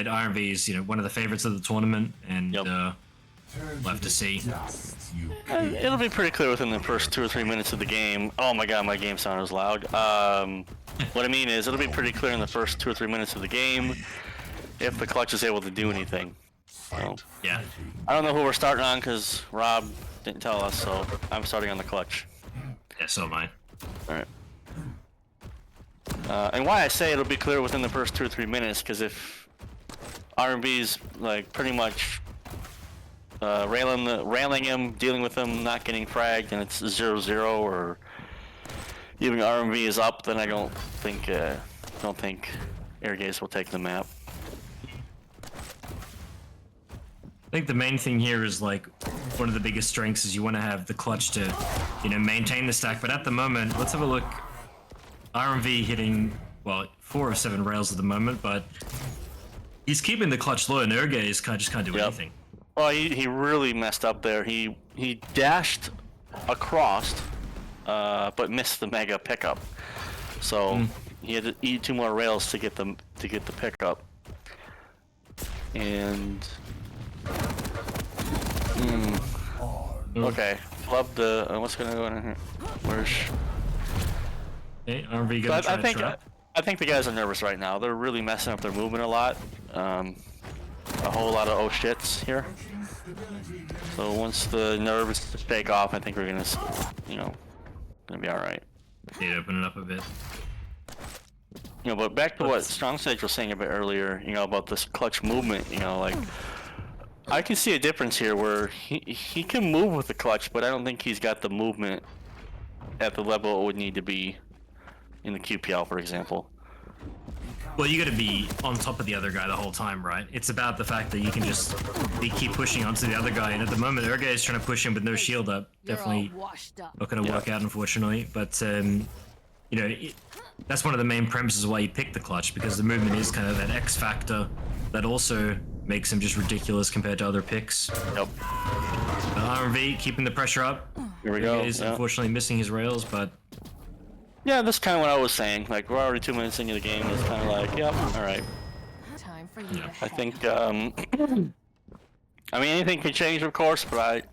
said, RMV is one of the favorites of the tournament, and we'll have to see. It'll be pretty clear within the first 2 or 3 minutes of the game. Oh my god, my game sound is loud. What I mean is, it'll be pretty clear in the first 2 or 3 minutes of the game if the clutch is able to do anything. So, yeah. I don't know who we're starting on because Rob didn't tell us, so I'm starting on the clutch. Yeah, so am I. Alright. And why I say it'll be clear within the first 2 or 3 minutes, because if RMV's like pretty much railing him, dealing with him, not getting fragged, and it's 0-0, or even RMV is up, then I don't think Ergheiz will take the map. I think the main thing here is like one of the biggest strengths is you want to have the clutch to, maintain the stack. But at the moment, let's have a look. RMV hitting 4 of 7 rails at the moment, but he's keeping the clutch low, and Ergheiz just can't do anything. Well, he really messed up there. He dashed across, but missed the mega pickup. So he had to eat 2 more rails to get the pickup. And okay, love the what's gonna go in here? Where's? Hey, RMV gonna try to trap? I think the guys are nervous right now. They're really messing up their movement a lot. A whole lot of oh shits here. So once the nerves take off, I think we're gonna, gonna be all right. Need to open it up a bit. But back to what Strong Sage was saying a bit earlier, about this clutch movement, like I can see a difference here where he can move with the clutch, but I don't think he's got the movement at the level it would need to be in the QPL, for example. Well, you got to be on top of the other guy the whole time, right? It's about the fact that you can just keep pushing onto the other guy, and at the moment, Ergheiz is trying to push him with no shield up. Definitely not going to work out, unfortunately. But that's one of the main premises why you pick the clutch, because the movement is kind of that X factor that also makes him just ridiculous compared to other picks. Yep. RMV keeping the pressure up. Here we go. He's unfortunately missing his rails, but yeah, that's kind of what I was saying. Like, we're already 2 minutes into the game. It's kind of like, yep, all right. Time for you. I think, I mean, anything can change, of course, but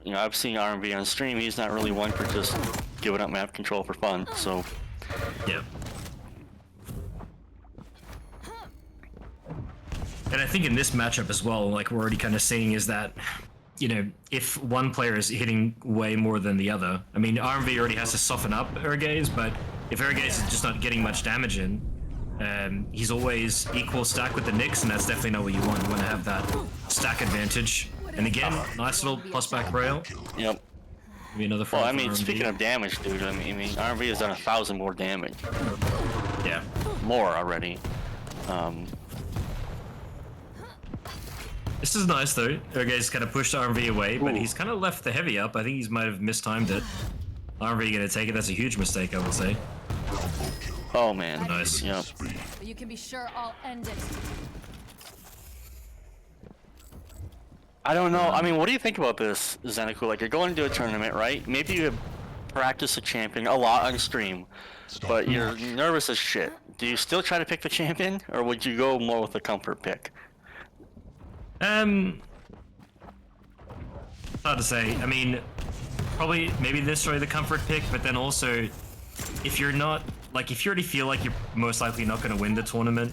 I've seen RMV on stream. He's not really one for just giving up map control for fun. So, yeah. And I think in this matchup as well, like we're already kind of seeing, is that if one player is hitting way more than the other, I mean, RMV already has to soften up Ergheiz, but if Ergheiz is just not getting much damage in, he's always equal stack with the Nyx, and that's definitely not what you want. You want to have that stack advantage. And again, nice little plus back rail. Yep. Maybe another. Well, I mean, speaking of damage, dude, I mean, RMV has done 1,000 more damage. Yeah. More already. This is nice though. Ergheiz kind of pushed RMV away, but he's kind of left the heavy up. I think he might have mistimed it. RMV gonna take it. That's a huge mistake, I would say. Oh man. Nice. Yep. But you can be sure I'll end it. I don't know. I mean, what do you think about this, Zeniku? Like, you're going to a tournament, right? Maybe you have practiced a champion a lot on stream, but you're nervous as shit. Do you still try to pick the champion, or would you go more with a comfort pick? Hard to say. I mean, probably maybe this way the comfort pick, but then also, if you're not, like, if you already feel like you're most likely not going to win the tournament,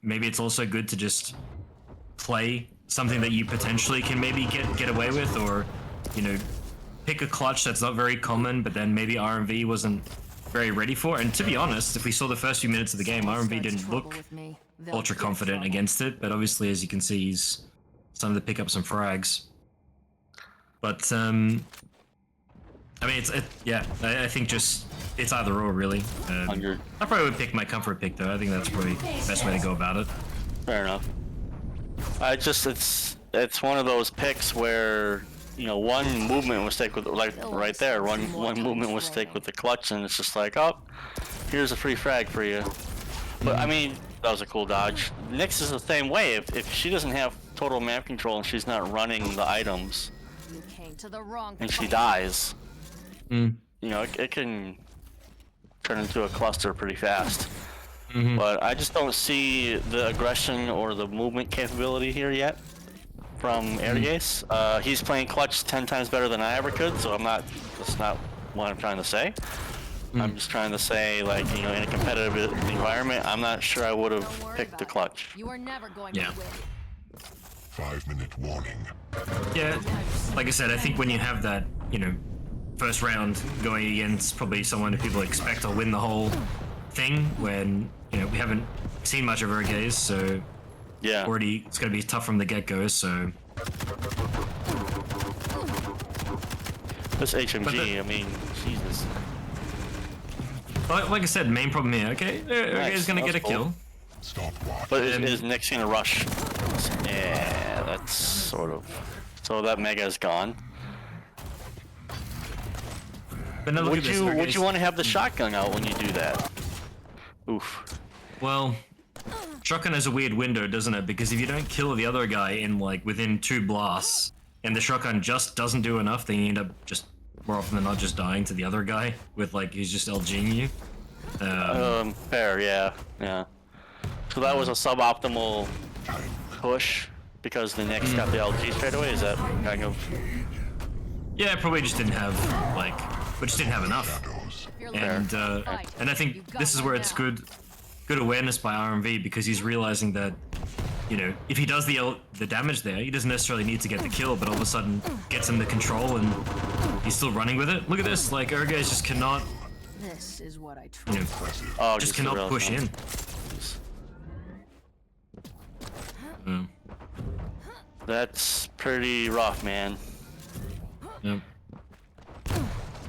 maybe it's also good to just play something that you potentially can maybe get away with, or, pick a clutch that's not very common, but then maybe RMV wasn't very ready for. And to be honest, if we saw the first few minutes of the game, RMV didn't look ultra confident against it, but obviously, as you can see, he's starting to pick up some frags. But I mean, I think just it's either or, really. I probably would pick my comfort pick though. I think that's probably the best way to go about it. Fair enough. It's one of those picks where one movement mistake with, like, right there, one movement mistake with the clutch, and it's just like, oh, here's a free frag for you. But I mean, that was a cool dodge. Nyx is the same way. If she doesn't have total map control and she's not running the items, and she dies, it can turn into a cluster pretty fast. But I just don't see the aggression or the movement capability here yet from Ergheiz. He's playing clutch 10 times better than I ever could, so that's not what I'm trying to say. I'm just trying to say, like, you know, in a competitive environment, I'm not sure I would have picked the clutch. You are never going Yeah. to win. 5-minute warning. Yeah, like I said, I think when you have that, you know, first round going against probably someone who people expect to win the whole thing, when, you know, we haven't seen much of Ergheiz, so Yeah. already it's going to be tough from the get-go, so... This HMG, But the- I mean, Jesus. Like I said, main problem here, okay, Ergheiz is going to get a That's cool. kill. Stopwatch. But is Nick's gonna rush? Yeah, that's sort of. So that mega is gone. But now look Would at this, you Ergheiz- want to have the shotgun out when you do that? Oof. Well, shotgun has a weird window, doesn't it? Because if you don't kill the other guy in, like, within 2 blasts, and the shotgun just doesn't do enough, then you end up just, more often than not, just dying to the other guy with, like, he's just LGing you. Fair, yeah, yeah. So that was a suboptimal push because the Knicks got the LG straight away. Is that kind of? Yeah, probably just didn't have, like, but just didn't have enough. Shadows. And I think this is where it's good awareness by RMV, because he's realizing that, you know, if he does the damage there, he doesn't necessarily need to get the kill, but all of a sudden gets him the control and he's still running with it. Look at this, like, Ergheiz just cannot, This is what I you try. know, Oh, just cannot push in. That's pretty rough, man. Yeah.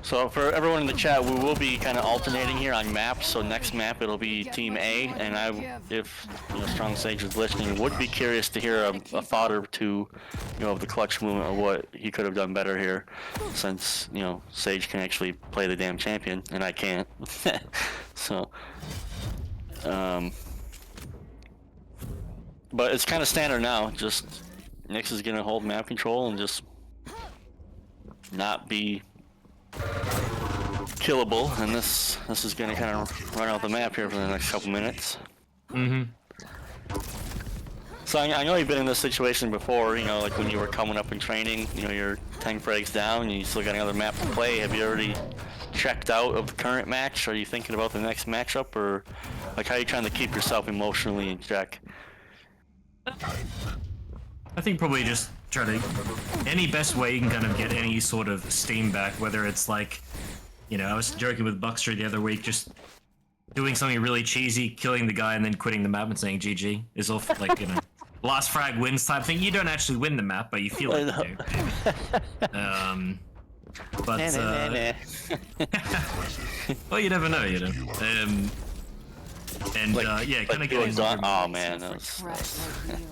So for everyone in the chat, we will be kind of alternating here on maps. So next map it'll be Team A, and if you know, Strong Sage is listening, would be curious to hear a thought or two, you know, of the clutch movement or what he could have done better here, since you know Sage can actually play the damn champion and I can't. So, but it's kind of standard now. Just Nyx is gonna hold map control and just not be killable, and this is gonna kind of run out the map here for the next couple minutes. So I know you've been in this situation before, you know, like when you were coming up in training, you know, you're 10 frags down and you still got another map to play. Have you already checked out of the current match? Are you thinking about the next matchup, or like how are you trying to keep yourself emotionally in check? I think probably just try to, any best way you can kind of get any sort of steam back, whether it's like, you know, I was joking with Buckster the other week, just doing something really cheesy, killing the guy and then quitting the map and saying GG is all like, you know, last frag wins type thing. You don't actually win the map, but you feel like you do. But well, you never know, you know. Yeah, kind of getting oh man, that was, Fresh like you.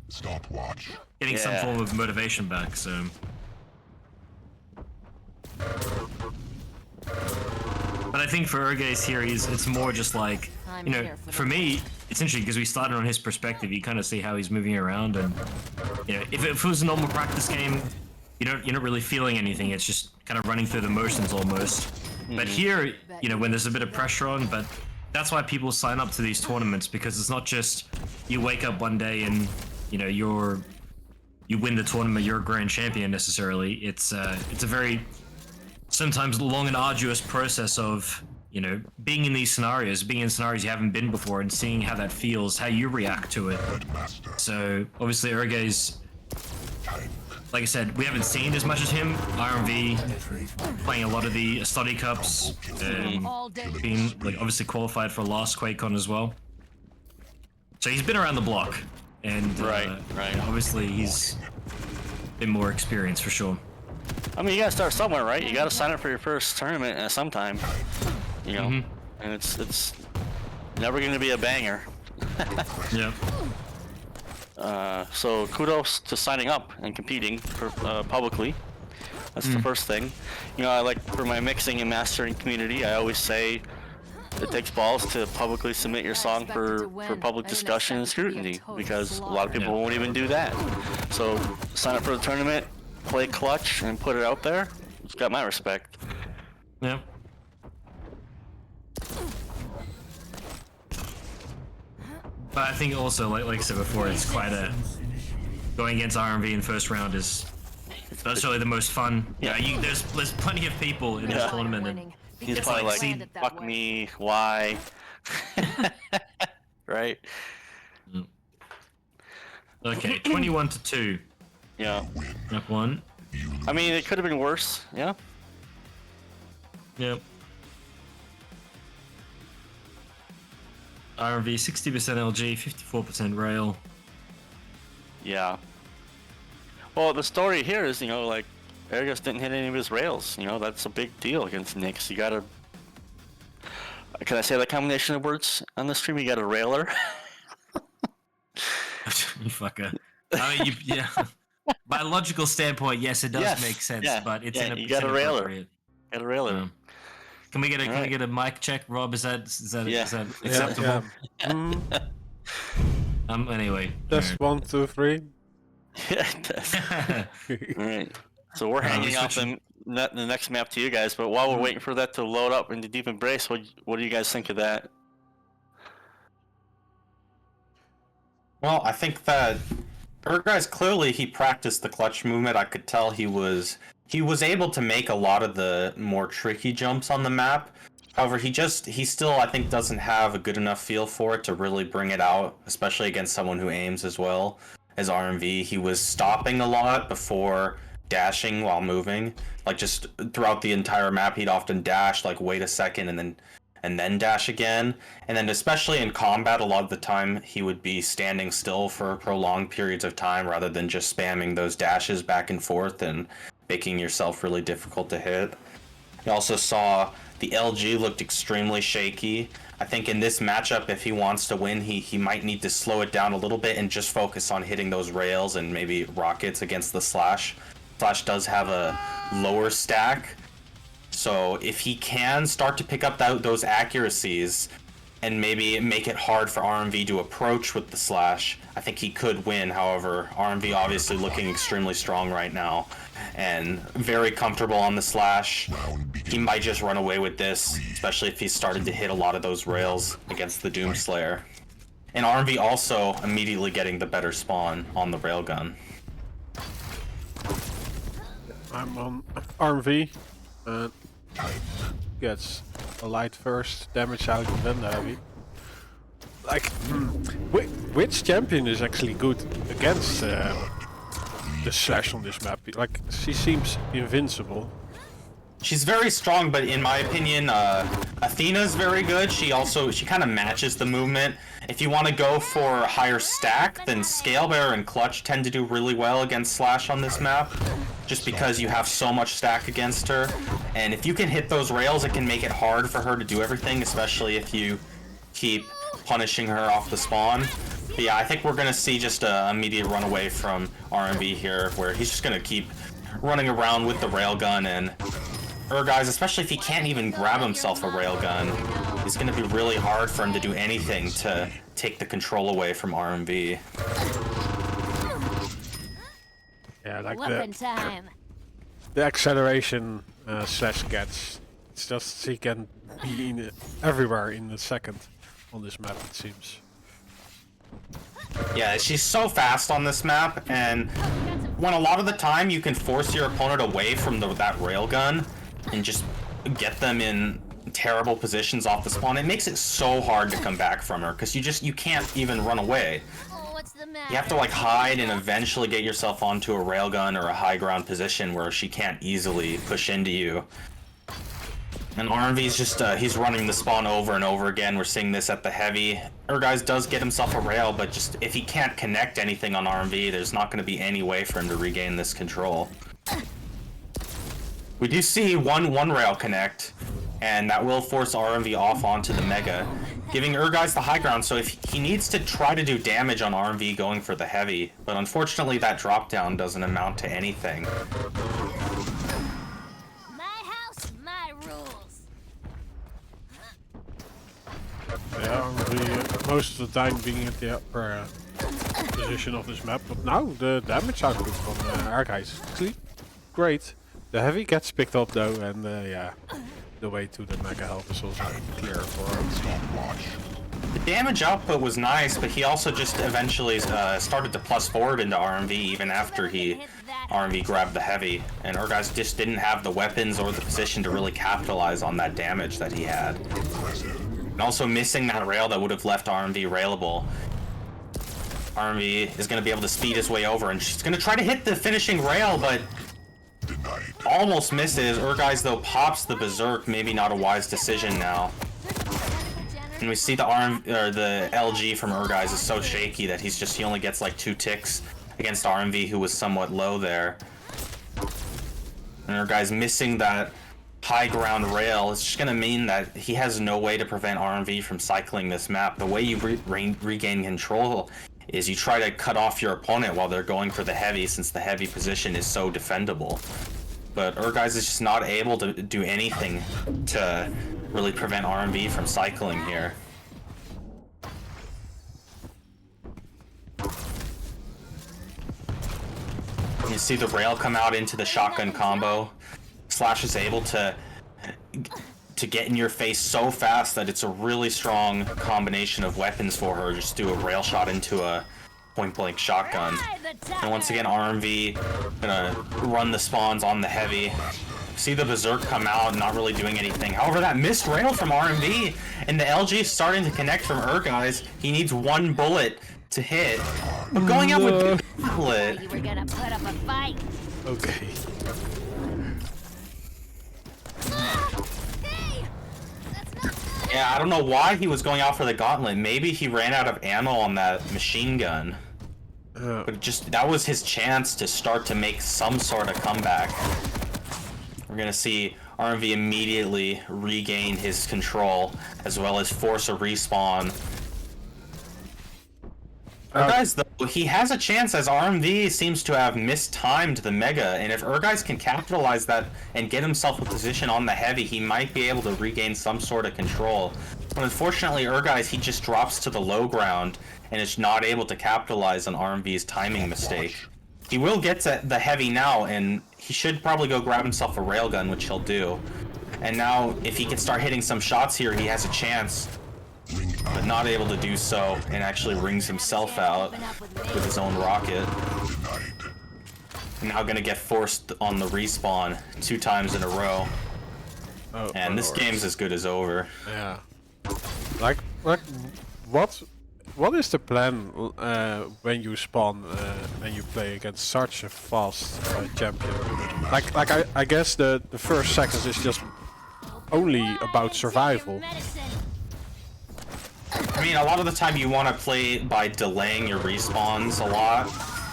Stopwatch. getting some Yeah. form of motivation back. So, but I think for Ergheiz here, it's more just like, I'm you know, here for for the me, it's interesting because we started on his perspective. You kind of see how he's moving around, and you know, if it was a normal practice game, you're not really feeling anything. It's just kind of running through the motions almost. But here, you know, when there's a bit of pressure on, but that's why people sign up to these tournaments, because it's not just you wake up one day and you know you win the tournament, you're a grand champion necessarily. It's a very sometimes long and arduous process of, you know, being in these scenarios, being in scenarios you haven't been before, and seeing how that feels, how you react to it. Master. So obviously Ergheiz, like I said, we haven't seen as much as him. RMV playing a lot of the study cups, All day. being like obviously qualified for last QuakeCon as well. So he's been around the block, and Right. obviously he's been more experienced for sure. I mean, you gotta start somewhere, right? You gotta sign up for your first tournament at some time, you know, and it's never gonna be a banger. Yeah. So kudos to signing up and competing for, publicly. That's the first thing. You know, I like, for my mixing and mastering community, I always say it takes balls to publicly submit your song for public discussion and scrutiny, because a lot of people won't even do that. So sign up for the tournament, play clutch, and put it out there. It's got my respect. Yeah. But I think also, like I said before, it's quite a going against RMV in first round is that's really the most fun. Yeah, there's plenty of people in this tournament. And He's it's probably like, like, fuck me, why? Right? Okay, 21-2. Yeah. Up one. I mean, it could have been worse. Yeah. Yep. RMV 60% LG, 54% rail. Yeah. Well, the story here is, like, Ergheiz didn't hit any of his rails. That's a big deal against Nyx. You gotta... Can I say that combination of words on the stream? You got a railer? You fucker. I mean, yeah. By logical standpoint, yes, it does make sense, but it's you got a railer. inappropriate. Got a railer. Can we get a mic check, Rob? Is that acceptable? Anyway. That's 1, 2, 3. Yeah, it does. Alright. So we're handing off the next map to you guys, but while we're waiting for that to load up into Deep Embrace, what do you guys think of that? Well, I think that Ergheiz clearly he practiced the clutch movement. I could tell he was able to make a lot of the more tricky jumps on the map. However, he still I think doesn't have a good enough feel for it to really bring it out, especially against someone who aims as well as RMV. He was stopping a lot before dashing while moving. Like just throughout the entire map, he'd often dash, like wait a second and then dash again. And then especially in combat, a lot of the time he would be standing still for prolonged periods of time rather than just spamming those dashes back and forth and making yourself really difficult to hit. You also saw the LG looked extremely shaky. I think in this matchup, if he wants to win, he might need to slow it down a little bit and just focus on hitting those rails and maybe rockets against the Slash. Slash does have a lower stack, so if he can start to pick up those accuracies and maybe make it hard for RMV to approach with the Slash, I think he could win. However, RMV obviously looking extremely strong right now and very comfortable on the Slash. He might just run away with this, especially if he started to hit a lot of those rails against the Doomslayer. And RMV also immediately getting the better spawn on the railgun. I'm on RMV. Gets a light first, damage out, and then the heavy. Like, which champion is actually good against the Slash on this map? Like, she seems invincible. She's very strong, but in my opinion, Athena's very good. She kind of matches the movement. If you want to go for a higher stack, then Scalebearer and Clutch tend to do really well against Slash on this map, just because you have so much stack against her. And if you can hit those rails, it can make it hard for her to do everything, especially if you keep punishing her off the spawn. But yeah, I think we're going to see just an immediate runaway from RMV here, where he's just going to keep running around with the railgun, and Ergheiz, especially if he can't even grab himself a railgun, it's going to be really hard for him to do anything to take the control away from RMV. Yeah, like the acceleration Slash gets, it's just he can be everywhere in a second on this map, it seems. Yeah, she's so fast on this map, and when a lot of the time you can force your opponent away from that railgun and just get them in terrible positions off the spawn, it makes it so hard to come back from her, because you can't even run away. You have to like hide and eventually get yourself onto a railgun or a high ground position where she can't easily push into you. And RMV's just, he's running the spawn over and over again. We're seeing this at the heavy. Ergheiz does get himself a rail, but just if he can't connect anything on RMV, there's not going to be any way for him to regain this control. We do see one rail connect, and that will force RMV off onto the Mega, giving Ergheiz the high ground, so if he needs to try to do damage on RMV going for the heavy, but unfortunately that drop down doesn't amount to anything. Yeah, most of the time being at the upper position of this map, but now the damage output from Ergheiz is actually great. The heavy gets picked up though, and yeah, the way to the Mega Health is also clear for him. The damage output was nice, but he also just eventually started to plus forward into RMV even after he RMV grabbed the heavy, and Ergheiz just didn't have the weapons or the position to really capitalize on that damage that he had. And also missing that rail that would have left RMV railable. RMV is going to be able to speed his way over, and she's going to try to hit the finishing rail, but almost misses. Ergheiz, though, pops the Berserk. Maybe not a wise decision now. And we see the the LG from Ergheiz is so shaky that he only gets like 2 ticks against RMV, who was somewhat low there. And Ergheiz missing that high ground rail. It's just going to mean that he has no way to prevent RMV from cycling this map. The way you regain control is you try to cut off your opponent while they're going for the heavy, since the heavy position is so defendable. But Ergheiz is just not able to do anything to really prevent RMV from cycling here. You see the rail come out into the shotgun combo. Slash is able to get in your face so fast that it's a really strong combination of weapons for her. Just do a rail shot into a point-blank shotgun. And once again, RMV gonna run the spawns on the heavy. See the Berserk come out, not really doing anything. However, that missed rail from RMV, and the LG is starting to connect from Ergheiz. He needs 1 bullet to hit. But going out with the bullet. You were gonna put up a fight. Okay. Yeah, I don't know why he was going out for the gauntlet. Maybe he ran out of ammo on that machine gun. But that was his chance to start to make some sort of comeback. We're gonna see RMV immediately regain his control, as well as force a respawn. Ergheiz, though, he has a chance, as RMV seems to have mistimed the Mega, and if Ergheiz can capitalize that and get himself a position on the heavy, he might be able to regain some sort of control. But unfortunately, Ergheiz, he just drops to the low ground and is not able to capitalize on RMV's timing mistake. He will get to the heavy now, and he should probably go grab himself a railgun, which he'll do. And now, if he can start hitting some shots here, he has a chance. But not able to do so, and actually rings himself out with his own rocket. Now gonna get forced on the respawn 2 times in a row. And this game's as good as over. Yeah. Like what is the plan when you spawn and you play against such a fast champion? I guess the first seconds is just only about survival. I mean, a lot of the time you want to play by delaying your respawns a lot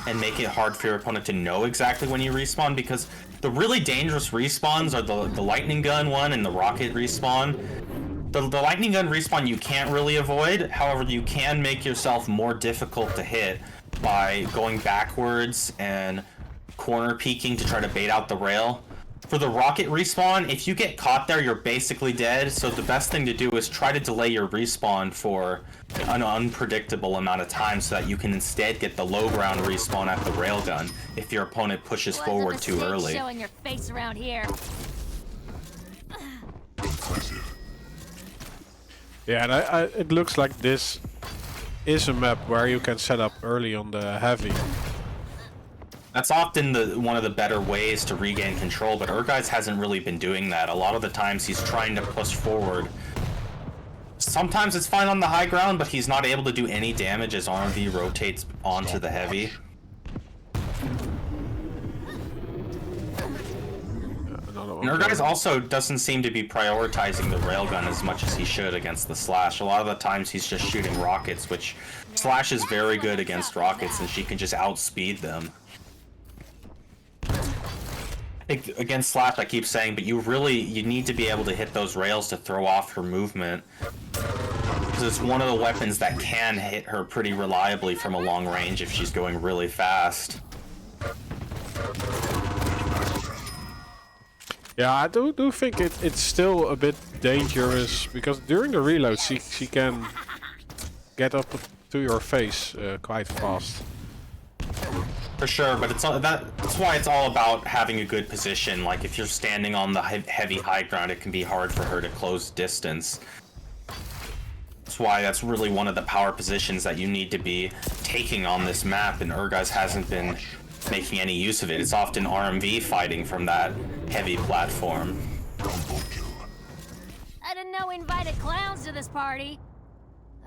and make it hard for your opponent to know exactly when you respawn, because the really dangerous respawns are the lightning gun one and the rocket respawn. The lightning gun respawn you can't really avoid, however you can make yourself more difficult to hit by going backwards and corner peeking to try to bait out the rail. For the rocket respawn, if you get caught there, you're basically dead, so the best thing to do is try to delay your respawn for an unpredictable amount of time so that you can instead get the low ground respawn at the railgun if your opponent pushes forward too early. Showing your face around here. Yeah, and it looks like this is a map where you can set up early on the heavy. That's often one of the better ways to regain control, but Ergheiz hasn't really been doing that. A lot of the times he's trying to push forward. Sometimes it's fine on the high ground, but he's not able to do any damage as RMV rotates onto the heavy. And Ergheiz also doesn't seem to be prioritizing the railgun as much as he should against the Slash. A lot of the times he's just shooting rockets, which Slash is very good against rockets, and she can just outspeed them. Against Slash, I keep saying, but you need to be able to hit those rails to throw off her movement, because it's one of the weapons that can hit her pretty reliably from a long range if she's going really fast. Yeah, I do think it's still a bit dangerous, because during the reload she can get up to your face quite fast. For sure, but that's why it's all about having a good position. Like, if you're standing on the heavy high ground, it can be hard for her to close distance. That's why that's really one of the power positions that you need to be taking on this map, and Ergheiz hasn't been making any use of it. It's often RMV fighting from that heavy platform. Combo kill. I didn't know we invited clowns to this party.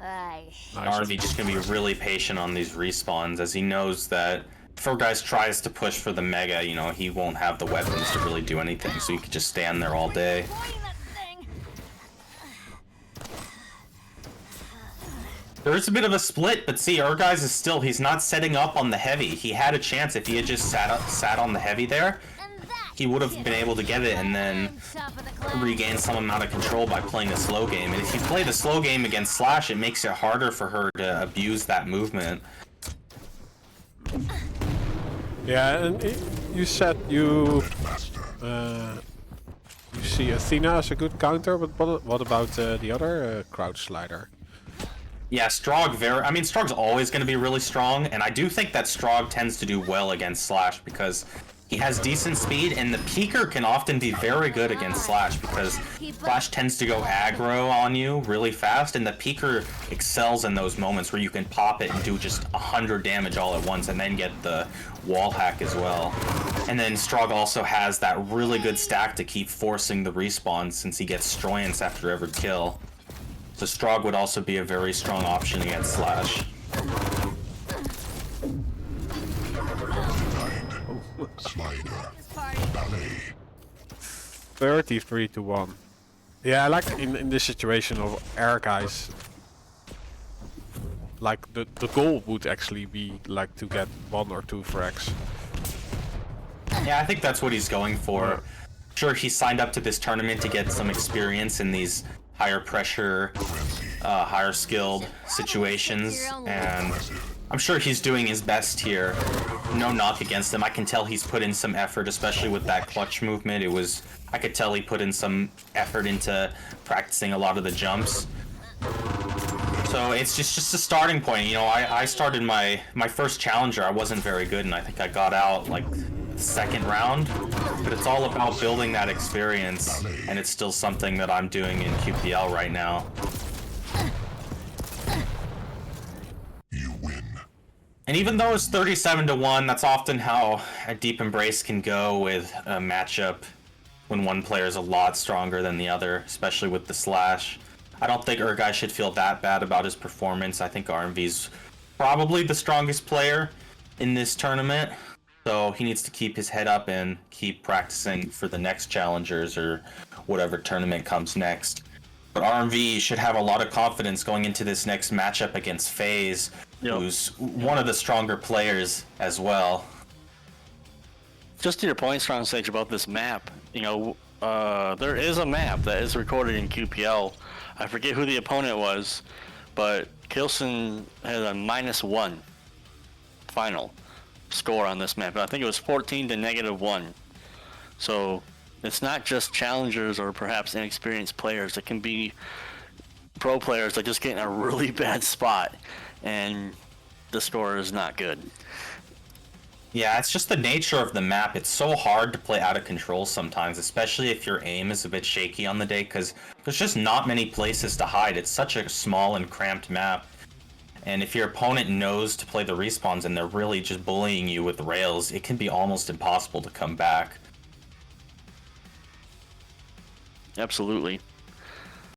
RMV just gonna be really patient on these respawns, as he knows that if Ergheiz tries to push for the mega, you know, he won't have the weapons to really do anything, so he could just stand there all day. There is a bit of a split, but see, Ergheiz is still, he's not setting up on the heavy. He had a chance if he had just sat on the heavy there. He would have been able to get it and then regain some amount of control by playing a slow game. And if you play the slow game against Slash, it makes it harder for her to abuse that movement. Yeah, and you said you see Athena as a good counter, but what about the other crouch slider? Yeah, Strog Strog's always going to be really strong, and I do think that Strog tends to do well against Slash because he has decent speed, and the Peeker can often be very good against Slash because Slash tends to go aggro on you really fast, and the Peeker excels in those moments where you can pop it and do just 100 damage all at once and then get the wall hack as well. And then Strog also has that really good stack to keep forcing the respawn since he gets Stroyance after every kill. So Strog would also be a very strong option against Slash. Slider. Ballet. 33-1. Yeah, like in this situation of Ergheiz, like the goal would actually be like to get 1 or 2 frags. Yeah, I think that's what he's going for. Sure, he signed up to this tournament to get some experience in these higher pressure, higher skilled situations, and I'm sure he's doing his best here. No knock against him. I can tell he's put in some effort, especially with that clutch movement. I could tell he put in some effort into practicing a lot of the jumps. So it's just a starting point. You know, I started my first challenger. I wasn't very good, and I think I got out like the second round. But it's all about building that experience, and it's still something that I'm doing in QPL right now. You win. And even though it's 37-1, that's often how a Deep Embrace can go with a matchup when one player is a lot stronger than the other, especially with the Slash. I don't think Ergheiz should feel that bad about his performance. I think RMV's probably the strongest player in this tournament, so he needs to keep his head up and keep practicing for the next challengers or whatever tournament comes next. But RMV should have a lot of confidence going into this next matchup against FaZe, who's one of the stronger players as well. Just to your point, Strong Sage, about this map, you know, there is a map that is recorded in QPL. I forget who the opponent was, but Kilson had a -1 final score on this map. I think it was 14 to -1. So it's not just challengers or perhaps inexperienced players. It can be pro players that just get in a really bad spot, and the score is not good. Yeah, it's just the nature of the map. It's so hard to play out of control sometimes, especially if your aim is a bit shaky on the day, because there's just not many places to hide. It's such a small and cramped map. And if your opponent knows to play the respawns and they're really just bullying you with rails, it can be almost impossible to come back. Absolutely.